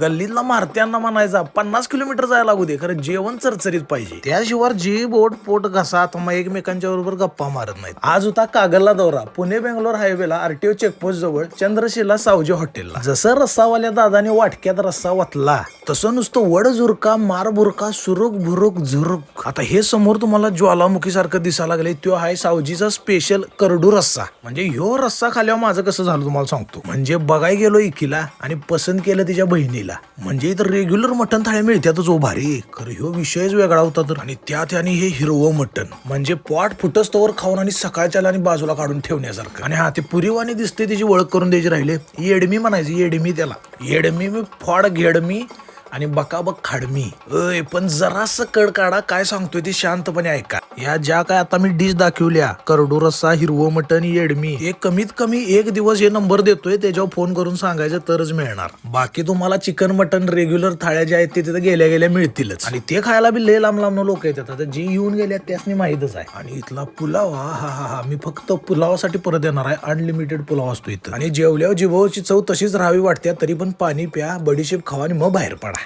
गल्लीतला मारत्यांना म्हणायचा 50 किलोमीटर जायला लागू दे, खरं जेवण चरचरीत पाहिजे. त्याशिवाय जी बोट पोट घसा मग एकमेकांच्या बरोबर गप्पा मारत नाहीत. आज होता कागलला दौरा. पुणे बेंगलोर हायवेला आरटीओ चेकपोस्ट जवळ चंद्रशिला सावजी हॉटेलला. जसं रस्सावाल्या दादाने वाटक्यात रस्सा वतला तसं नुसतं वड झुरका मार बुरका सुरुक भुरुक झुरुक. आता हे समोर तुम्हाला ज्वालामुखी सारखं दिसायला लागले, तो आहे सावजीचा स्पेशल करडू रस्सा. म्हणजे ह्यो रस्सा खाल्यावर माझं कसं झालं तुम्हाला सांगतो. म्हणजे बघाय गेलो इकीला आणि पसंत केलं तिच्या बहिणीला. म्हणजे इथं रेग्युलर मटण थाळ्या मिळतातच ओ भारी, खरं ह्यो विषयच वेगळा होता तर. आणि त्यात आणि हे हिरवं मटण म्हणजे पोट फुटस्तवर खाऊन आणि सकाळच्याला आणि बाजूला काढून ठेवण्यासारखं. आणि हा ते पुरीवाणी दिसते त्याची ओळख करून द्यायची राहिले. येडमी म्हणायची, येडमी त्याला. येडमी मी फॉड घेडमी आणि बकाबक खाडमी. पण जरासं कड काढा, काय सांगतोय ते शांतपणे ऐका. या ज्या काय आता मी डिश दाखवल्या, करडू रस्सा, हिरवं मटण, येडमी, हे कमीत कमी एक दिवस हे नंबर देतोय, त्याच्यावर फोन करून सांगायचं तरच मिळणार. बाकी तुम्हाला चिकन मटण रेग्युलर थाळ्या ज्या आहेत ते तिथे गेल्या गेल्या मिळतीलच. आणि ते खायला बी लय लांब लांब लोक येतात. आता जी येऊन गेल्या त्यासनी माहितच आहे. आणि इथला पुलाव हा मी फक्त पुलावासाठी परत येणार आहे. अनलिमिटेड पुलाव असतो इथं. आणि जेवल्यावर जिभेवरची चव तशीच राहावी वाटते, तरी पण पाणी प्या, बडीशेप खावा आणि मग बाहेर पडा.